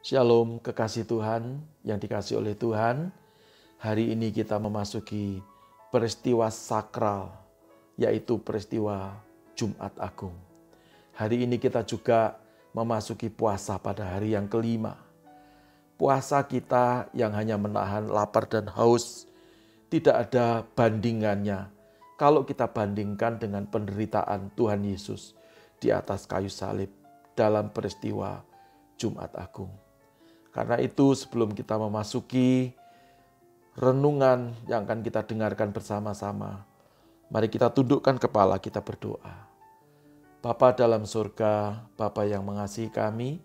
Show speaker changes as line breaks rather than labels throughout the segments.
Shalom kekasih Tuhan yang dikasih oleh Tuhan. Hari ini kita memasuki peristiwa sakral, yaitu peristiwa Jumat Agung. Hari ini kita juga memasuki puasa pada hari yang kelima. Puasa kita yang hanya menahan lapar dan haus, tidak ada bandingannya kalau kita bandingkan dengan penderitaan Tuhan Yesus di atas kayu salib dalam peristiwa Jumat Agung. Karena itu sebelum kita memasuki renungan yang akan kita dengarkan bersama-sama, mari kita tundukkan kepala, kita berdoa. Bapa dalam surga, Bapa yang mengasihi kami,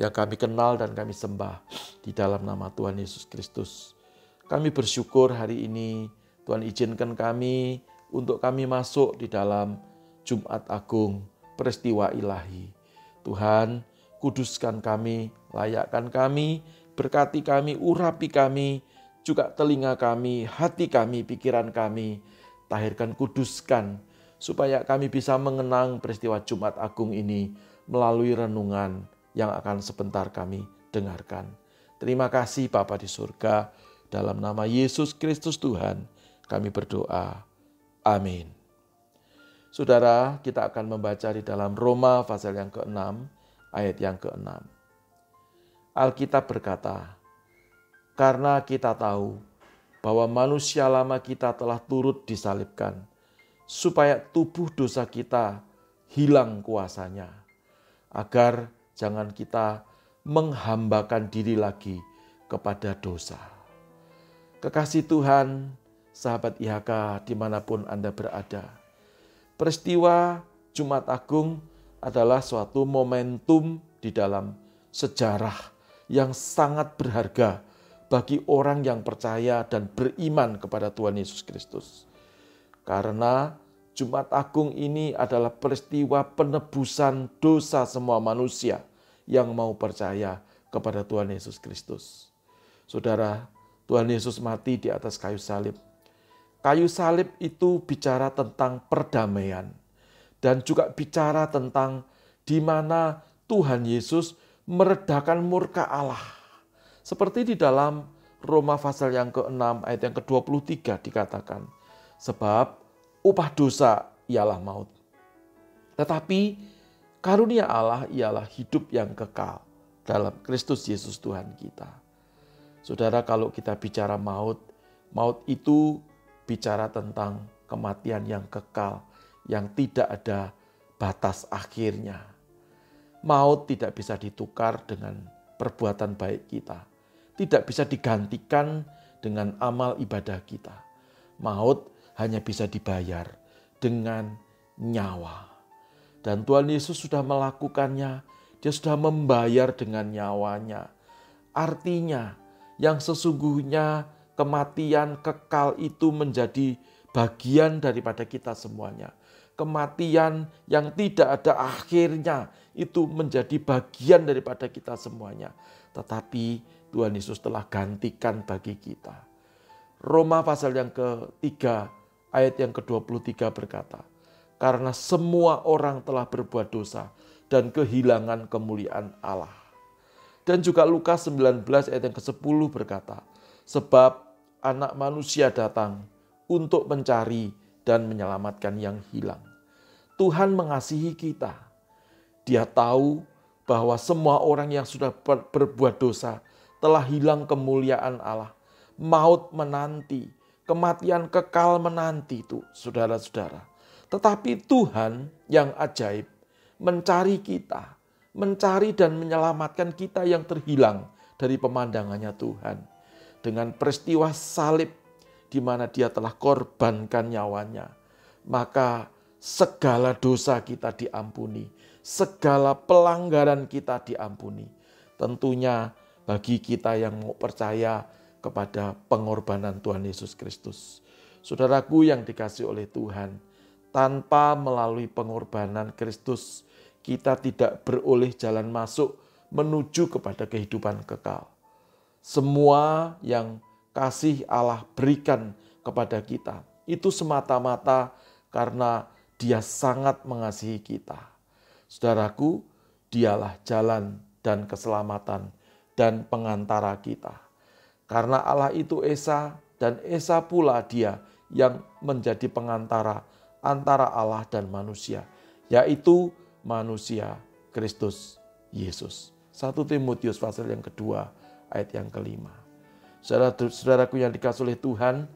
yang kami kenal dan kami sembah di dalam nama Tuhan Yesus Kristus. Kami bersyukur hari ini Tuhan izinkan kami untuk kami masuk di dalam Jumat Agung, peristiwa ilahi. Tuhan, kuduskan kami, layakkan kami, berkati kami, urapi kami, juga telinga kami, hati kami, pikiran kami, tahirkan, kuduskan, supaya kami bisa mengenang peristiwa Jumat Agung ini melalui renungan yang akan sebentar kami dengarkan. Terima kasih Bapa di surga, dalam nama Yesus Kristus Tuhan, kami berdoa. Amin. Saudara, kita akan membaca di dalam Roma pasal yang ke-6, ayat yang ke-6. Alkitab berkata, karena kita tahu bahwa manusia lama kita telah turut disalibkan, supaya tubuh dosa kita hilang kuasanya, agar jangan kita menghambakan diri lagi kepada dosa. Kekasih Tuhan, sahabat IHK dimanapun Anda berada, peristiwa Jumat Agung adalah suatu momentum di dalam sejarah yang sangat berharga bagi orang yang percaya dan beriman kepada Tuhan Yesus Kristus. Karena Jumat Agung ini adalah peristiwa penebusan dosa semua manusia yang mau percaya kepada Tuhan Yesus Kristus. Saudara, Tuhan Yesus mati di atas kayu salib. Kayu salib itu bicara tentang perdamaian dan juga bicara tentang di mana Tuhan Yesus meredakan murka Allah. Seperti di dalam Roma pasal yang ke-6 ayat yang ke-23 dikatakan, sebab upah dosa ialah maut. Tetapi karunia Allah ialah hidup yang kekal dalam Kristus Yesus Tuhan kita. Saudara, kalau kita bicara maut, maut itu bicara tentang kematian yang kekal, yang tidak ada batas akhirnya. Maut tidak bisa ditukar dengan perbuatan baik kita. Tidak bisa digantikan dengan amal ibadah kita. Maut hanya bisa dibayar dengan nyawa. Dan Tuhan Yesus sudah melakukannya. Dia sudah membayar dengan nyawanya. Artinya yang sesungguhnya kematian kekal itu menjadi bagian daripada kita semuanya. Kematian yang tidak ada akhirnya itu menjadi bagian daripada kita semuanya. Tetapi Tuhan Yesus telah gantikan bagi kita. Roma pasal yang ke-3 ayat yang ke-23 berkata, karena semua orang telah berbuat dosa dan kehilangan kemuliaan Allah. Dan juga Lukas 19 ayat yang ke-10 berkata, sebab anak manusia datang untuk mencari dan menyelamatkan yang hilang. Tuhan mengasihi kita. Dia tahu bahwa semua orang yang sudah berbuat dosa telah hilang kemuliaan Allah. Maut menanti, kematian kekal menanti itu, saudara-saudara. Tetapi Tuhan yang ajaib mencari kita, mencari dan menyelamatkan kita yang terhilang dari pemandangannya Tuhan. Dengan peristiwa salib di mana dia telah korbankan nyawanya, maka segala dosa kita diampuni, segala pelanggaran kita diampuni. Tentunya bagi kita yang mau percaya kepada pengorbanan Tuhan Yesus Kristus. Saudaraku yang dikasihi oleh Tuhan, tanpa melalui pengorbanan Kristus, kita tidak beroleh jalan masuk menuju kepada kehidupan kekal. Semua yang kasih Allah berikan kepada kita, itu semata-mata karena Dia sangat mengasihi kita. Saudaraku, Dialah jalan dan keselamatan dan pengantara kita. Karena Allah itu Esa dan Esa pula Dia yang menjadi pengantara antara Allah dan manusia, yaitu manusia Kristus Yesus. 1 Timotius pasal yang kedua ayat yang kelima. Saudaraku yang dikasihi oleh Tuhan,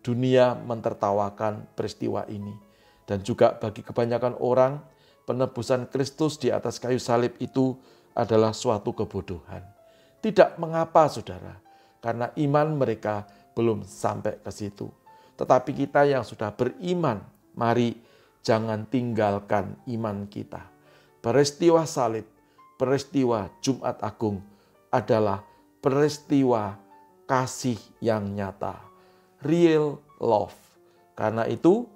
dunia mentertawakan peristiwa ini. Dan juga bagi kebanyakan orang, penebusan Kristus di atas kayu salib itu adalah suatu kebodohan. Tidak mengapa saudara, karena iman mereka belum sampai ke situ. Tetapi kita yang sudah beriman, mari jangan tinggalkan iman kita. Peristiwa salib, peristiwa Jumat Agung adalah peristiwa kasih yang nyata. Real love. Karena itu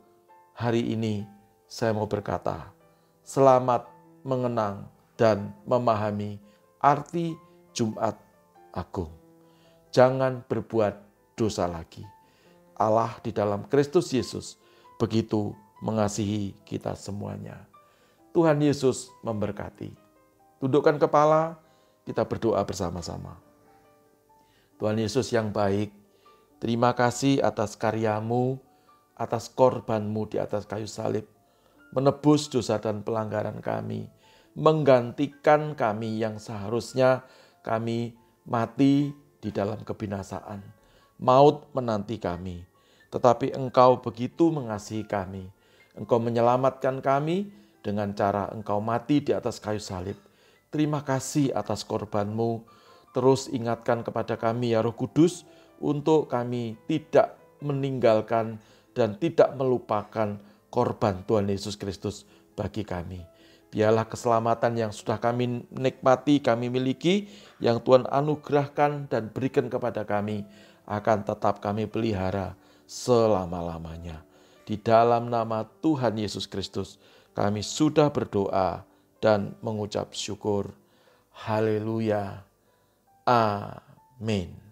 hari ini saya mau berkata, selamat mengenang dan memahami arti Jumat Agung. Jangan berbuat dosa lagi. Allah di dalam Kristus Yesus begitu mengasihi kita semuanya. Tuhan Yesus memberkati. Tundukkan kepala, kita berdoa bersama-sama. Tuhan Yesus yang baik, terima kasih atas karyamu, atas korbanmu di atas kayu salib, menebus dosa dan pelanggaran kami, menggantikan kami yang seharusnya kami mati di dalam kebinasaan. Maut menanti kami, tetapi Engkau begitu mengasihi kami. Engkau menyelamatkan kami dengan cara Engkau mati di atas kayu salib. Terima kasih atas korbanmu. Terus ingatkan kepada kami ya Roh Kudus, untuk kami tidak meninggalkan dan tidak melupakan korban Tuhan Yesus Kristus bagi kami. Biarlah keselamatan yang sudah kami nikmati, kami miliki, yang Tuhan anugerahkan dan berikan kepada kami, akan tetap kami pelihara selama-lamanya. Di dalam nama Tuhan Yesus Kristus, kami sudah berdoa dan mengucap syukur. Haleluya. Amin.